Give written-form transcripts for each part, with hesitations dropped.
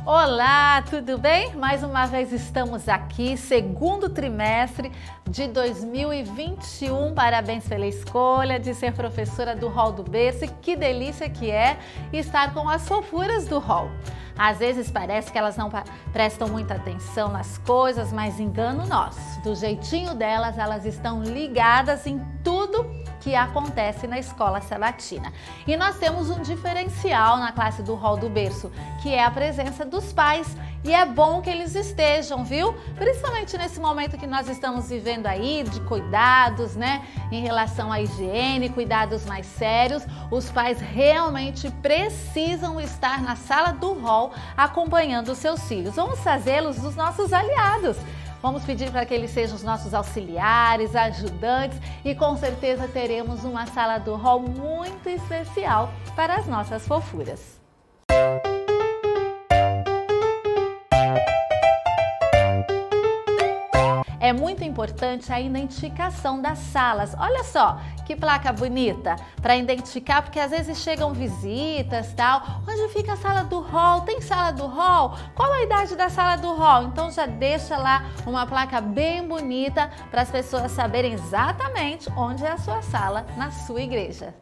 Olá, tudo bem? Mais uma vez estamos aqui, segundo trimestre de 2021. Parabéns pela escolha de ser professora do Hall do Berço. E que delícia que é estar com as fofuras do Hall. Às vezes parece que elas não prestam muita atenção nas coisas, mas engano nosso. Do jeitinho delas, elas estão ligadas em tudo que acontece na escola sabatina. E nós temos um diferencial na classe do Hall do Berço, que é a presença dos pais. E é bom que eles estejam, viu? Principalmente nesse momento que nós estamos vivendo aí, de cuidados, né? Em relação à higiene, cuidados mais sérios. Os pais realmente precisam estar na sala do Hall acompanhando os seus filhos. Vamos fazê-los os nossos aliados. Vamos pedir para que eles sejam os nossos auxiliares, ajudantes e com certeza teremos uma sala do Hall muito especial para as nossas fofuras. É muito importante a identificação das salas. Olha só que placa bonita para identificar, porque às vezes chegam visitas, tal. Onde fica a sala do Hall? Tem sala do Hall? Qual a idade da sala do Hall? Então já deixa lá uma placa bem bonita para as pessoas saberem exatamente onde é a sua sala na sua igreja.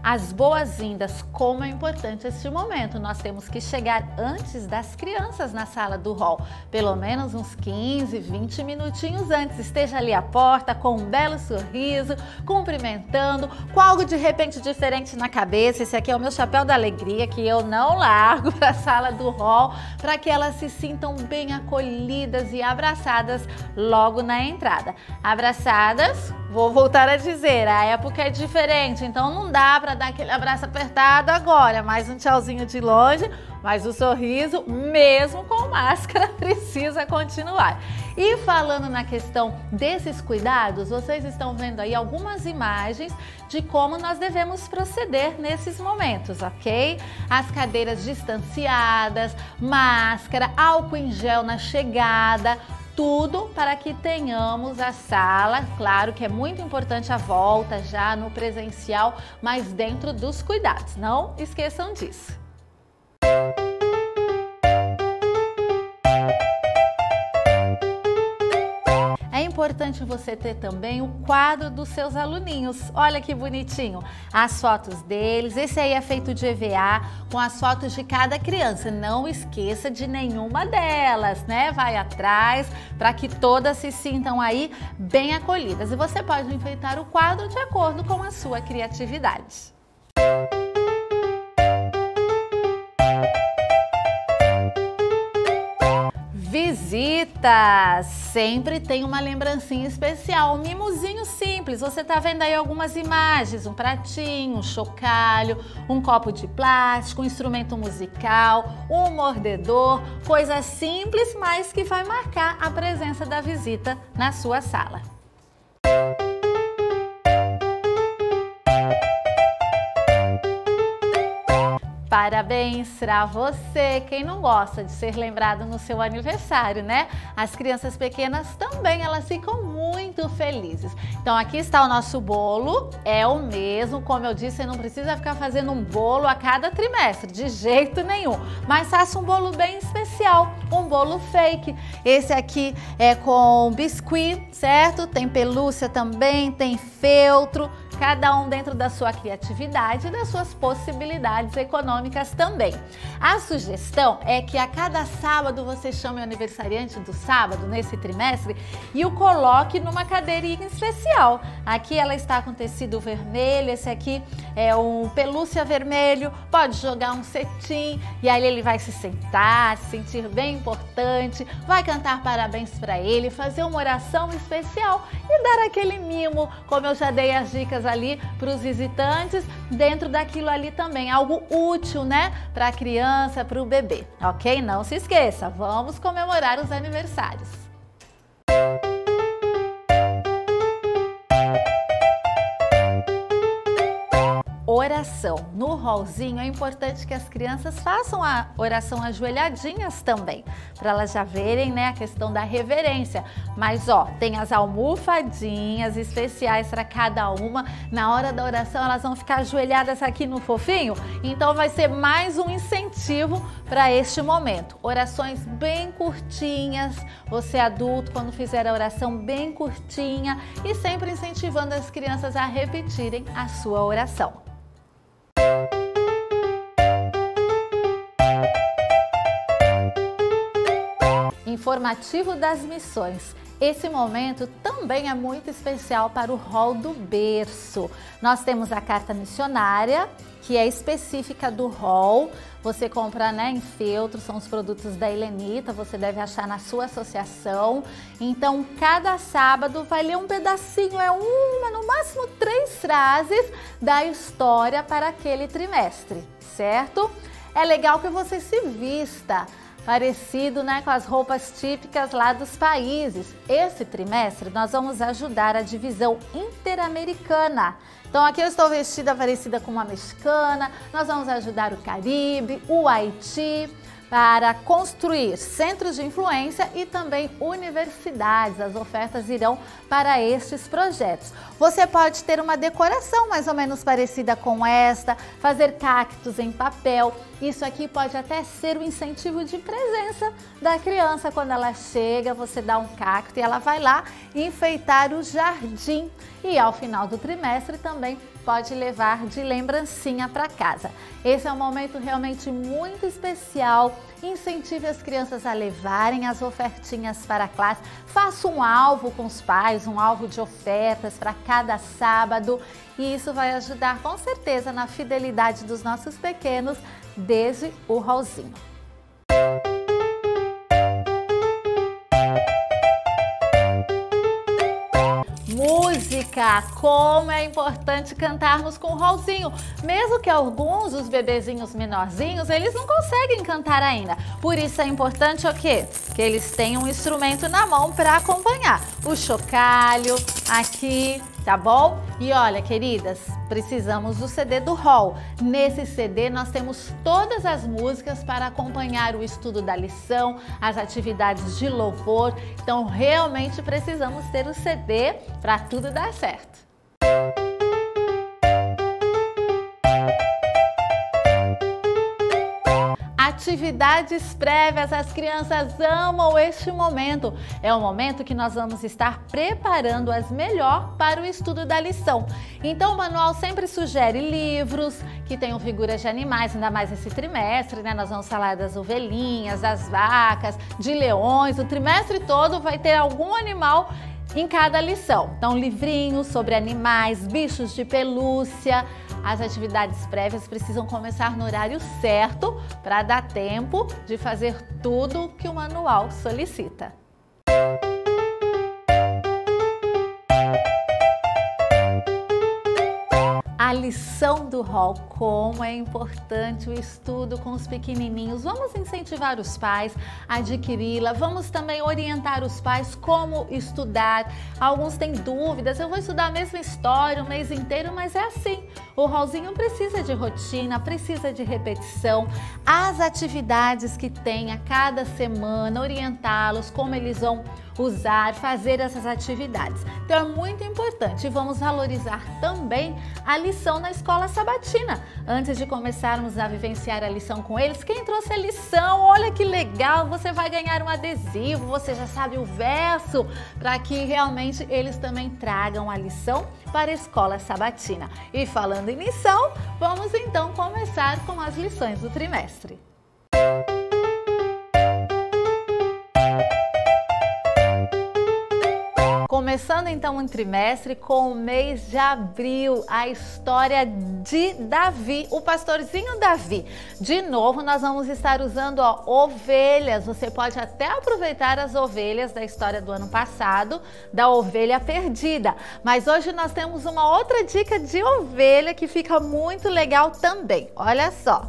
As boas-vindas, como é importante este momento. Nós temos que chegar antes das crianças na sala do Hall, pelo menos uns 15, 20 minutinhos antes. Esteja ali à porta com um belo sorriso, cumprimentando, com algo de repente diferente na cabeça. Esse aqui é o meu chapéu da alegria, que eu não largo para a sala do Hall, para que elas se sintam bem acolhidas e abraçadas logo na entrada. Abraçadas, vou voltar a dizer, a época é diferente, então não dá para dar aquele abraço apertado agora, mais um tchauzinho de longe, mas o sorriso, mesmo com máscara, precisa continuar. E falando na questão desses cuidados, vocês estão vendo aí algumas imagens de como nós devemos proceder nesses momentos, ok? As cadeiras distanciadas, máscara, álcool em gel na chegada, tudo para que tenhamos a sala, claro que é muito importante a volta já no presencial, mas dentro dos cuidados, não esqueçam disso. É importante você ter também o quadro dos seus aluninhos. Olha que bonitinho. As fotos deles. Esse aí é feito de EVA com as fotos de cada criança. Não esqueça de nenhuma delas, né? Vai atrás para que todas se sintam aí bem acolhidas. E você pode enfeitar o quadro de acordo com a sua criatividade. Visitas! Sempre tem uma lembrancinha especial, um mimozinho simples. Você tá vendo aí algumas imagens, um pratinho, um chocalho, um copo de plástico, um instrumento musical, um mordedor, coisa simples, mas que vai marcar a presença da visita na sua sala. Parabéns para você, quem não gosta de ser lembrado no seu aniversário, né? As crianças pequenas também, elas ficam muito felizes. Então aqui está o nosso bolo, é o mesmo, como eu disse, você não precisa ficar fazendo um bolo a cada trimestre, de jeito nenhum. Mas faça um bolo bem especial, um bolo fake. Esse aqui é com biscuit, certo? Tem pelúcia também, tem feltro. Cada um dentro da sua criatividade e das suas possibilidades econômicas também. A sugestão é que a cada sábado você chame o aniversariante do sábado, nesse trimestre, e o coloque numa cadeirinha especial. Aqui ela está com tecido vermelho, esse aqui é um pelúcia vermelho, pode jogar um cetim e aí ele vai se sentar, se sentir bem importante, vai cantar parabéns para ele, fazer uma oração especial e dar aquele mimo, como eu já dei as dicas ali para os visitantes, dentro daquilo ali também, algo útil, né, para a criança, para o bebê, ok? Não se esqueça, vamos comemorar os aniversários. oração. No rolzinho é importante que as crianças façam a oração ajoelhadinhas também, para elas já verem, né, a questão da reverência. Mas ó, tem as almofadinhas especiais para cada uma. Na hora da oração elas vão ficar ajoelhadas aqui no fofinho, então vai ser mais um incentivo para este momento. Orações bem curtinhas, você adulto quando fizer a oração bem curtinha e sempre incentivando as crianças a repetirem a sua oração. Informativo das missões. Esse momento também é muito especial para o rol do berço. Nós temos a carta missionária, que é específica do rol. Você compra, né, em feltro, são os produtos da Helenita, você deve achar na sua associação. Então, cada sábado vai ler um pedacinho, no máximo 3 frases da história para aquele trimestre, certo? É legal que você se vista parecido, né, com as roupas típicas lá dos países. Esse trimestre nós vamos ajudar a divisão interamericana. Então aqui eu estou vestida parecida com uma mexicana, nós vamos ajudar o Caribe, o Haiti, para construir centros de influência e também universidades. As ofertas irão para estes projetos. Você pode ter uma decoração mais ou menos parecida com esta, fazer cactos em papel. Isso aqui pode até ser um incentivo de presença da criança. Quando ela chega, você dá um cacto e ela vai lá enfeitar o jardim. E ao final do trimestre também pode levar de lembrancinha para casa. Esse é um momento realmente muito especial. Incentive as crianças a levarem as ofertinhas para a classe. Faça um alvo com os pais, um alvo de ofertas para cada sábado. E isso vai ajudar com certeza na fidelidade dos nossos pequenos desde o rolzinho. Música! Como é importante cantarmos com o rolzinho. Mesmo que alguns dos bebezinhos menorzinhos, eles não conseguem cantar ainda. Por isso é importante o quê? Que eles tenham um instrumento na mão para acompanhar. O chocalho aqui, tá bom? E olha, queridas, precisamos do CD do rol. Nesse CD nós temos todas as músicas para acompanhar o estudo da lição, as atividades de louvor. Então realmente precisamos ter o CD para tudo dar certo. Atividades prévias, as crianças amam este momento. É o momento que nós vamos estar preparando-as melhor para o estudo da lição. Então o manual sempre sugere livros que tenham figuras de animais, ainda mais esse trimestre, né? Nós vamos falar das ovelhinhas, das vacas, de leões. O trimestre todo vai ter algum animal em cada lição. Então, livrinhos sobre animais, bichos de pelúcia. As atividades prévias precisam começar no horário certo para dar tempo de fazer tudo que o manual solicita. A lição do rol, como é importante o estudo com os pequenininhos. Vamos incentivar os pais a adquiri-la, vamos também orientar os pais como estudar. Alguns têm dúvidas, eu vou estudar a mesma história o mês inteiro, mas é assim. O rolzinho precisa de rotina, precisa de repetição. As atividades que tem a cada semana, orientá-los, como eles vão usar, fazer essas atividades. Então é muito importante e vamos valorizar também a lição na escola sabatina. Antes de começarmos a vivenciar a lição com eles, quem trouxe a lição, olha que legal, você vai ganhar um adesivo, você já sabe o verso, para que realmente eles também tragam a lição para a escola sabatina. E falando em lição, vamos então começar com as lições do trimestre. Começando então um trimestre com o mês de abril, a história de Davi, o pastorzinho Davi. De novo, nós vamos estar usando ovelhas. Você pode até aproveitar as ovelhas da história do ano passado, da ovelha perdida. Mas hoje nós temos uma outra dica de ovelha que fica muito legal também. Olha só.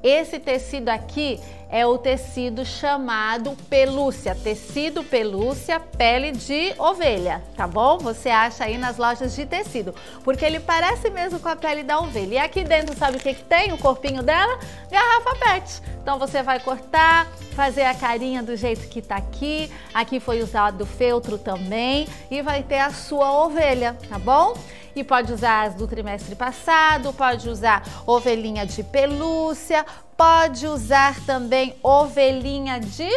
Esse tecido aqui é o tecido chamado pelúcia, tecido pelúcia, pele de ovelha, tá bom? Você acha aí nas lojas de tecido, porque ele parece mesmo com a pele da ovelha. E aqui dentro, sabe o que tem? O corpinho dela? Garrafa PET. Então você vai cortar, fazer a carinha do jeito que tá aqui. Aqui foi usado feltro também e vai ter a sua ovelha, tá bom? E pode usar as do trimestre passado, pode usar ovelhinha de pelúcia, pode usar também ovelhinha de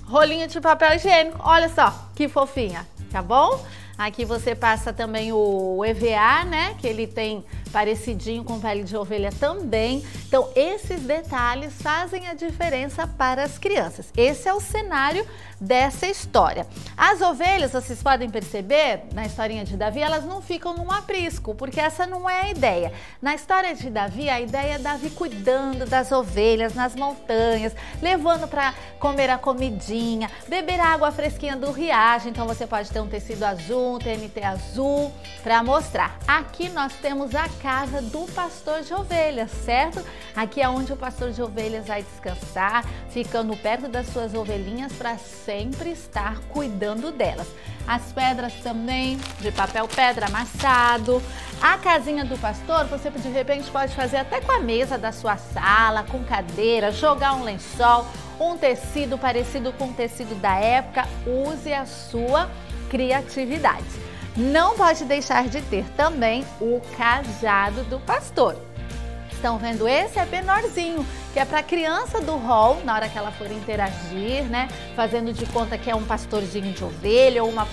rolinho de papel higiênico. Olha só que fofinha, tá bom? Aqui você passa também o EVA, né? Que ele tem parecidinho com pele de ovelha também. Então, esses detalhes fazem a diferença para as crianças. Esse é o cenário dessa história. As ovelhas, vocês podem perceber, na historinha de Davi, elas não ficam num aprisco, porque essa não é a ideia. Na história de Davi, a ideia é Davi cuidando das ovelhas nas montanhas, levando para comer a comidinha, beber a água fresquinha do riacho. Então, você pode ter um tecido azul, um TNT azul, para mostrar. Aqui nós temos a casa do pastor de ovelhas, certo? Aqui é onde o pastor de ovelhas vai descansar, ficando perto das suas ovelhinhas para sempre estar cuidando delas. As pedras também, de papel pedra amassado. A casinha do pastor, você de repente pode fazer até com a mesa da sua sala, com cadeira, jogar um lençol, um tecido parecido com o tecido da época. Use a sua criatividade. Não pode deixar de ter também o cajado do pastor. Estão vendo? Esse é menorzinho, que é para a criança do hall, na hora que ela for interagir, né? Fazendo de conta que é um pastorzinho de ovelha ou uma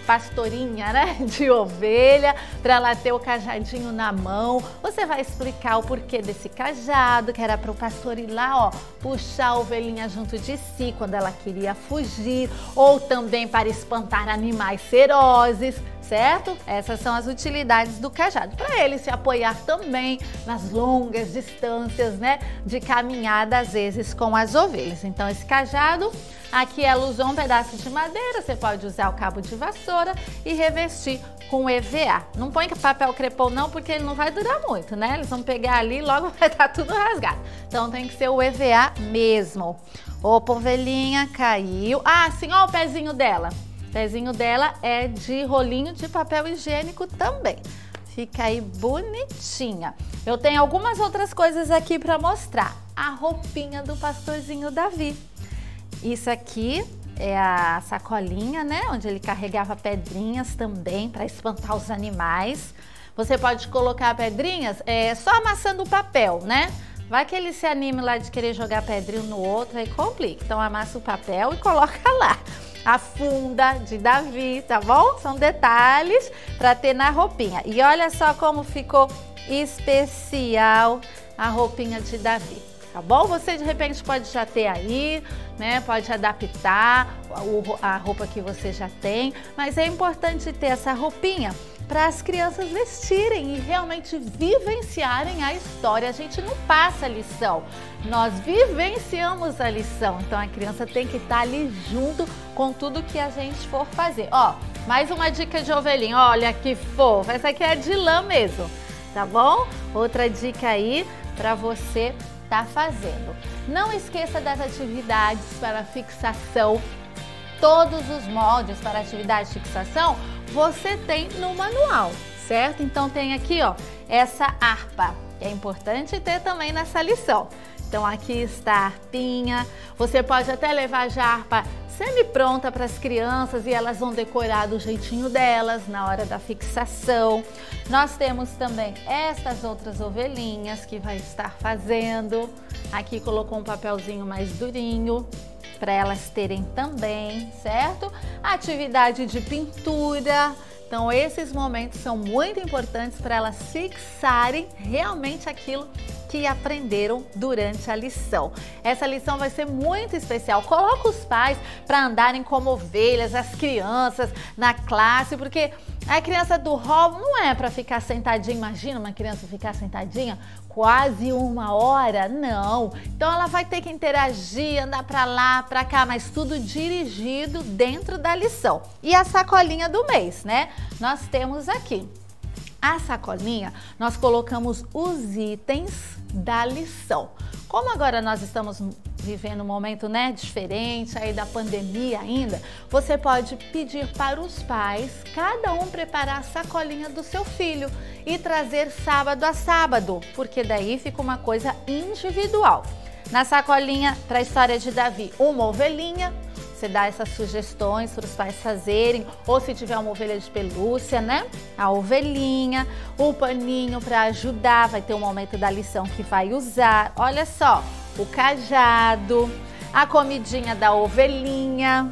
pastorinha, né? De ovelha, para ela ter o cajadinho na mão. Você vai explicar o porquê desse cajado, que era para o pastor ir lá, ó, puxar a ovelhinha junto de si quando ela queria fugir, ou também para espantar animais ferozes, certo? Essas são as utilidades do cajado, para ele se apoiar também nas longas distâncias, né, de caminhada às vezes com as ovelhas. Então esse cajado aqui ela usou um pedaço de madeira, você pode usar o cabo de vassoura e revestir com EVA. Não põe papel crepom não, porque ele não vai durar muito, né? Eles vão pegar ali e logo vai estar tudo rasgado. Então tem que ser o EVA mesmo. Opa, ovelhinha, caiu. Ah, sim, ó o pezinho dela. O pezinho dela é de rolinho de papel higiênico também. Fica aí bonitinha. Eu tenho algumas outras coisas aqui para mostrar. A roupinha do pastorzinho Davi. Isso aqui é a sacolinha, né? Onde ele carregava pedrinhas também para espantar os animais. Você pode colocar pedrinhas só amassando o papel, né? Vai que ele se anime lá de querer jogar pedrinho no outro, aí complica. Então amassa o papel e coloca lá. A funda de Davi, tá bom? São detalhes para ter na roupinha. E olha só como ficou especial a roupinha de Davi, tá bom? Você de repente pode já ter aí, né? Pode adaptar a roupa que você já tem, mas é importante ter essa roupinha para as crianças vestirem e realmente vivenciarem a história. A gente não passa a lição, nós vivenciamos a lição. Então a criança tem que estar ali junto com tudo que a gente for fazer. Ó, mais uma dica de ovelhinha, olha que fofa, essa aqui é de lã mesmo, tá bom? Outra dica aí para você tá fazendo. Não esqueça das atividades para fixação. Todos os moldes para atividade de fixação você tem no manual, certo? Então tem aqui, ó, essa harpa, que é importante ter também nessa lição. Então aqui está a harpinha, você pode até levar já a harpa semi-pronta para as crianças e elas vão decorar do jeitinho delas na hora da fixação. Nós temos também estas outras ovelhinhas que vai estar fazendo. Aqui colocou um papelzinho mais durinho para elas terem também, certo? Atividade de pintura. Então esses momentos são muito importantes para elas fixarem realmente aquilo que aprenderam durante a lição. Essa lição vai ser muito especial. Coloca os pais para andarem como ovelhas, as crianças na classe, porque a criança do hall não é para ficar sentadinha. Imagina uma criança ficar sentadinha quase 1 hora, não. Então ela vai ter que interagir, andar para lá, para cá, mas tudo dirigido dentro da lição. E a sacolinha do mês, né? Nós temos aqui A sacolinha, nós colocamos os itens da lição. Como agora nós estamos vivendo um momento, né, diferente aí da pandemia ainda, você pode pedir para os pais, cada um preparar a sacolinha do seu filho e trazer sábado a sábado, porque daí fica uma coisa individual. Na sacolinha, para a história de Davi, uma ovelhinha. Você dá essas sugestões para os pais fazerem, ou se tiver uma ovelha de pelúcia, né? A ovelhinha, o paninho para ajudar, vai ter um momento da lição que vai usar. Olha só, o cajado, a comidinha da ovelhinha.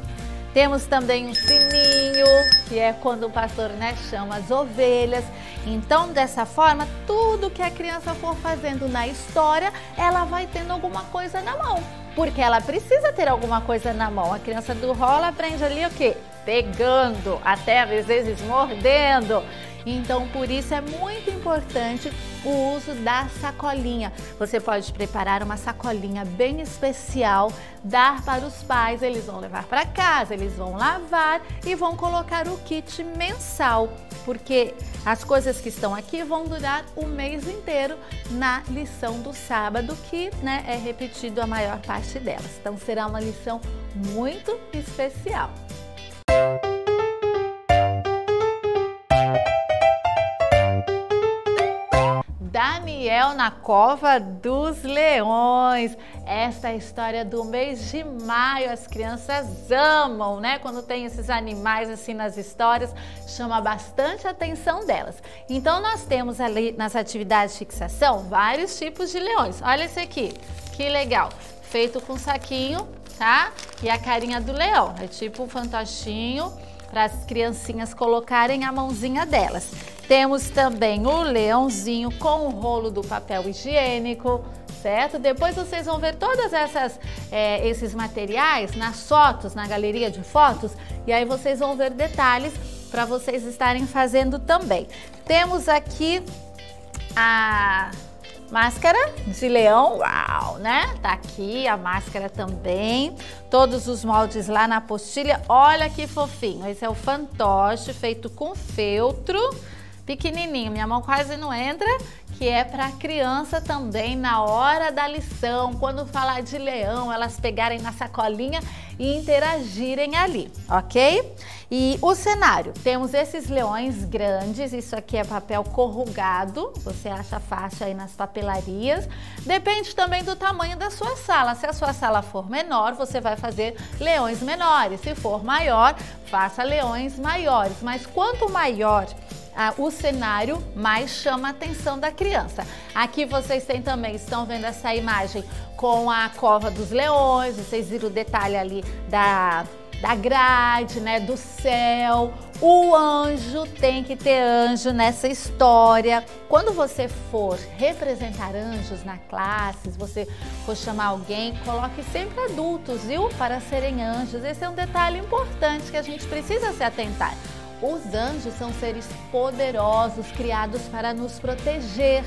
Temos também um sininho, que é quando o pastor, né, chama as ovelhas. Então, dessa forma, tudo que a criança for fazendo na história, ela vai tendo alguma coisa na mão. Porque ela precisa ter alguma coisa na mão. A criança do rola aprende ali o quê? Pegando, até às vezes mordendo. Então, por isso é muito importante o uso da sacolinha. Você pode preparar uma sacolinha bem especial, dar para os pais, eles vão levar para casa, eles vão lavar e vão colocar o kit mensal, porque as coisas que estão aqui vão durar o mês inteiro na lição do sábado, que, né, é repetido a maior parte delas. Então, será uma lição muito especial. Daniel na cova dos leões. Essa é a história do mês de maio. As crianças amam, né? Quando tem esses animais assim nas histórias, chama bastante a atenção delas. Então nós temos ali nas atividades de fixação vários tipos de leões. Olha esse aqui, que legal. Feito com saquinho, tá? E a carinha do leão. É tipo um fantochinho para as criancinhas colocarem a mãozinha delas. Temos também o leãozinho com o rolo do papel higiênico, certo? Depois vocês vão ver todas esses materiais nas fotos, na galeria de fotos, e aí vocês vão ver detalhes para vocês estarem fazendo também. Temos aqui a máscara de leão, uau, né? Tá aqui a máscara também, todos os moldes lá na apostila. Olha que fofinho, esse é o fantoche feito com feltro, pequenininho, minha mão quase não entra, que é para criança também na hora da lição, quando falar de leão, elas pegarem na sacolinha e interagirem ali, ok? E o cenário, temos esses leões grandes, isso aqui é papel corrugado, você acha fácil aí nas papelarias, depende também do tamanho da sua sala. Se a sua sala for menor, você vai fazer leões menores, se for maior, faça leões maiores, mas quanto maior o cenário, mais chama a atenção da criança. Aqui vocês têm também, estão vendo essa imagem com a cova dos leões, vocês viram o detalhe ali da grade, né, do céu. O anjo, tem que ter anjo nessa história. Quando você for representar anjos na classe, se você for chamar alguém, coloque sempre adultos, viu? Para serem anjos. Esse é um detalhe importante que a gente precisa se atentar. Os anjos são seres poderosos, criados para nos proteger.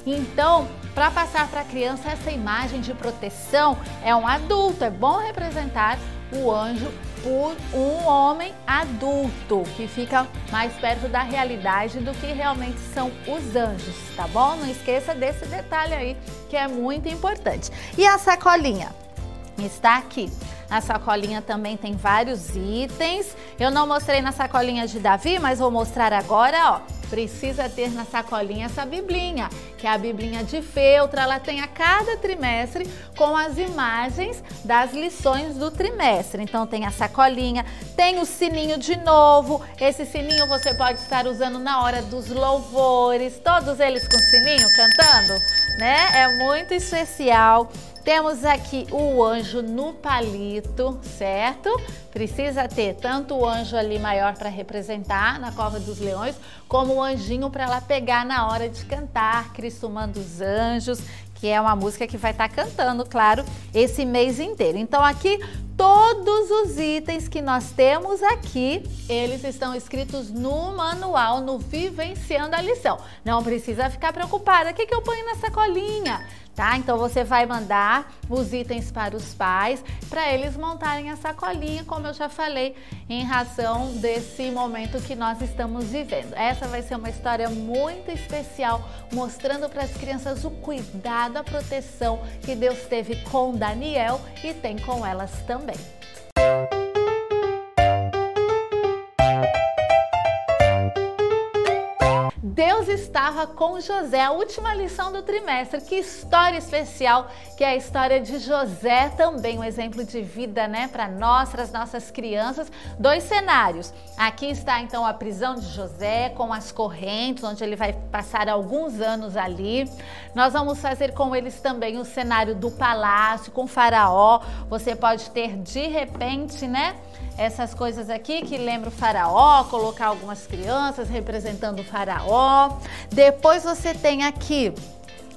Então, para passar para a criança essa imagem de proteção, é um adulto. É bom representar o anjo por um homem adulto, que fica mais perto da realidade do que realmente são os anjos, tá bom? Não esqueça desse detalhe aí, que é muito importante. E a sacolinha? Está aqui. Na sacolinha também tem vários itens. Eu não mostrei na sacolinha de Davi, mas vou mostrar agora, ó. Precisa ter na sacolinha essa biblinha, que é a biblinha de feltro. Ela tem a cada trimestre com as imagens das lições do trimestre. Então tem a sacolinha, tem o sininho de novo. Esse sininho você pode estar usando na hora dos louvores. Todos eles com sininho cantando, né? É muito especial. Temos aqui o anjo no palito, certo? Precisa ter tanto o anjo ali maior para representar na cova dos leões, como o anjinho para ela pegar na hora de cantar, Cristo manda os anjos, que é uma música que vai estar cantando, claro, esse mês inteiro. Então aqui Todos os itens que nós temos aqui, eles estão escritos no manual, no Vivenciando a Lição. Não precisa ficar preocupada, o que eu ponho na sacolinha? Tá? Então você vai mandar os itens para os pais, para eles montarem a sacolinha, como eu já falei, em razão desse momento que nós estamos vivendo. Essa vai ser uma história muito especial, mostrando para as crianças o cuidado, a proteção que Deus teve com Daniel e tem com elas também. Deus estava com José, a última lição do trimestre. Que história especial, que é a história de José também, um exemplo de vida, né, para nós, para as nossas crianças. Dois cenários. Aqui está então a prisão de José com as correntes, onde ele vai passar alguns anos ali. Nós vamos fazer com eles também o cenário do palácio com Faraó. Você pode ter de repente, né, essas coisas aqui que lembram o Faraó, colocar algumas crianças representando o Faraó. Depois você tem aqui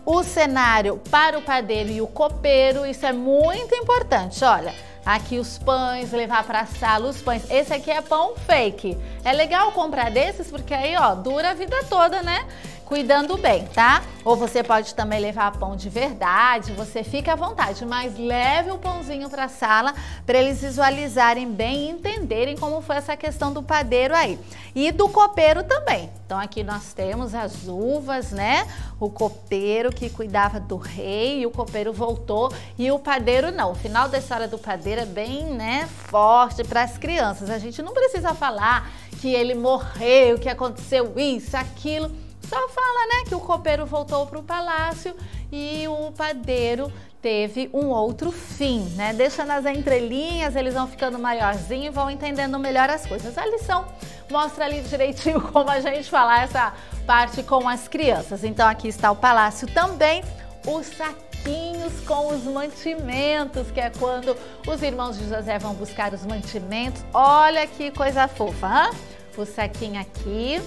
o cenário para o padeiro e o copeiro, isso é muito importante, olha. Aqui os pães, levar para a sala os pães. Esse aqui é pão fake. É legal comprar desses porque aí, ó, dura a vida toda, né? Cuidando bem, tá? Ou você pode também levar pão de verdade, você fica à vontade, mas leve o pãozinho para a sala para eles visualizarem bem e entenderem como foi essa questão do padeiro aí. E do copeiro também. Então aqui nós temos as uvas, né? O copeiro que cuidava do rei e o copeiro voltou e o padeiro não. O final da história do padeiro é bem, né, forte para as crianças. A gente não precisa falar que ele morreu, que aconteceu isso, aquilo. Só fala, né, que o copeiro voltou para o palácio e o padeiro teve um outro fim, né? Deixa nas entrelinhas, eles vão ficando maiorzinhos e vão entendendo melhor as coisas. A lição mostra ali direitinho como a gente falar essa parte com as crianças. Então aqui está o palácio também, os saquinhos com os mantimentos, que é quando os irmãos de José vão buscar os mantimentos. Olha que coisa fofa, hein? O saquinho aqui.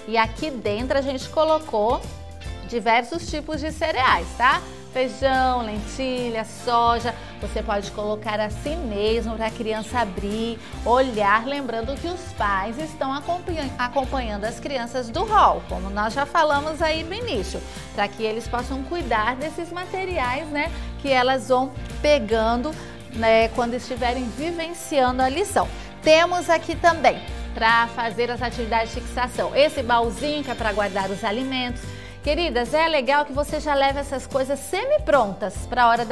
E aqui dentro a gente colocou diversos tipos de cereais, tá? Feijão, lentilha, soja. Você pode colocar assim mesmo para a criança abrir, olhar, lembrando que os pais estão acompanhando as crianças do hall, como nós já falamos aí no início, para que eles possam cuidar desses materiais, né, que elas vão pegando, né, quando estiverem vivenciando a lição. Temos aqui também para fazer as atividades de fixação. Esse baúzinho que é para guardar os alimentos. Queridas, é legal que você já leve essas coisas semi-prontas para a hora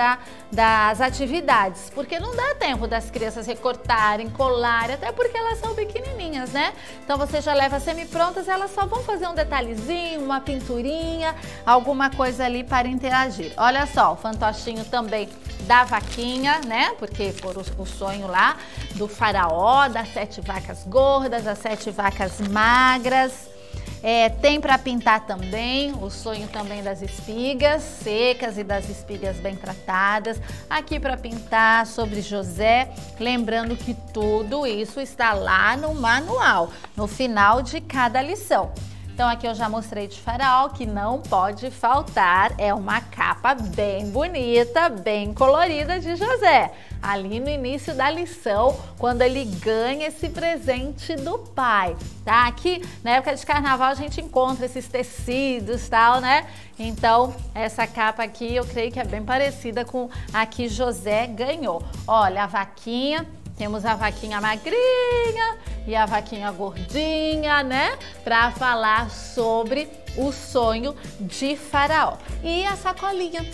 das atividades, porque não dá tempo das crianças recortarem, colarem, até porque elas são pequenininhas, né? Então você já leva semi-prontas, elas só vão fazer um detalhezinho, uma pinturinha, alguma coisa ali para interagir. Olha só, o fantochinho também da vaquinha, né? Porque por o sonho lá do faraó, das 7 vacas gordas, das 7 vacas magras. Tem para pintar também, o sonho também das espigas secas e das espigas bem tratadas. Aqui para pintar sobre José, lembrando que tudo isso está lá no manual, no final de cada lição. Então aqui eu já mostrei de Faraó, que não pode faltar, é uma capa bem bonita, bem colorida de José. Ali no início da lição, quando ele ganha esse presente do pai, tá? Aqui na época de carnaval a gente encontra esses tecidos, tal, né? Então essa capa aqui eu creio que é bem parecida com a que José ganhou. Olha a vaquinha. Temos a vaquinha magrinha e a vaquinha gordinha, né? Para falar sobre o sonho de Faraó. E a sacolinha.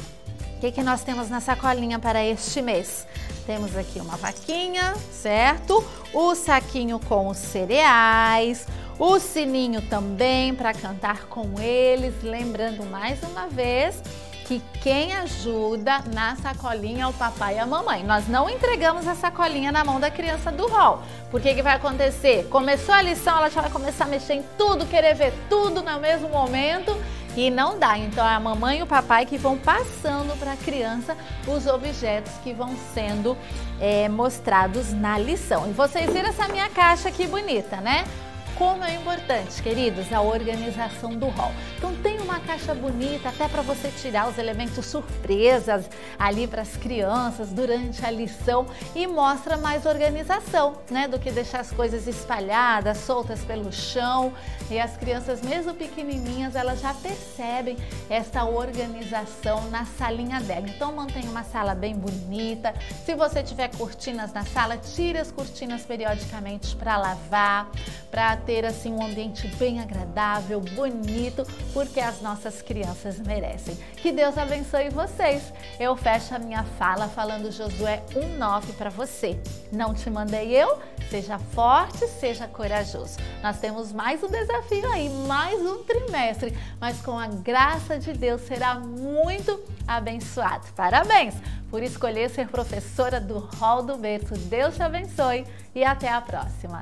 O que nós temos na sacolinha para este mês? Temos aqui uma vaquinha, certo? O saquinho com os cereais, o sininho também para cantar com eles. Lembrando mais uma vez que quem ajuda na sacolinha é o papai e a mamãe. Nós não entregamos a sacolinha na mão da criança do hall. Porque o que vai acontecer? Começou a lição, ela já vai começar a mexer em tudo, querer ver tudo no mesmo momento e não dá. Então é a mamãe e o papai que vão passando para a criança os objetos que vão sendo mostrados na lição. E vocês viram essa minha caixa aqui bonita, né? Como é importante, queridos, a organização do hall. Então tem uma uma caixa bonita, até para você tirar os elementos surpresas ali para as crianças durante a lição e mostra mais organização, né, do que deixar as coisas espalhadas, soltas pelo chão. E as crianças, mesmo pequenininhas, elas já percebem essa organização na salinha dela. Então mantenha uma sala bem bonita. Se você tiver cortinas na sala, tire as cortinas periodicamente para lavar, para ter assim um ambiente bem agradável, bonito, porque as nossas crianças merecem. Que Deus abençoe vocês. Eu fecho a minha fala falando Josué 1:9 para você. Não te mandei eu? Seja forte, seja corajoso. Nós temos mais um desafio aí, mais um trimestre, mas com a graça de Deus será muito abençoado. Parabéns por escolher ser professora do Hall do Berço. Deus te abençoe e até a próxima.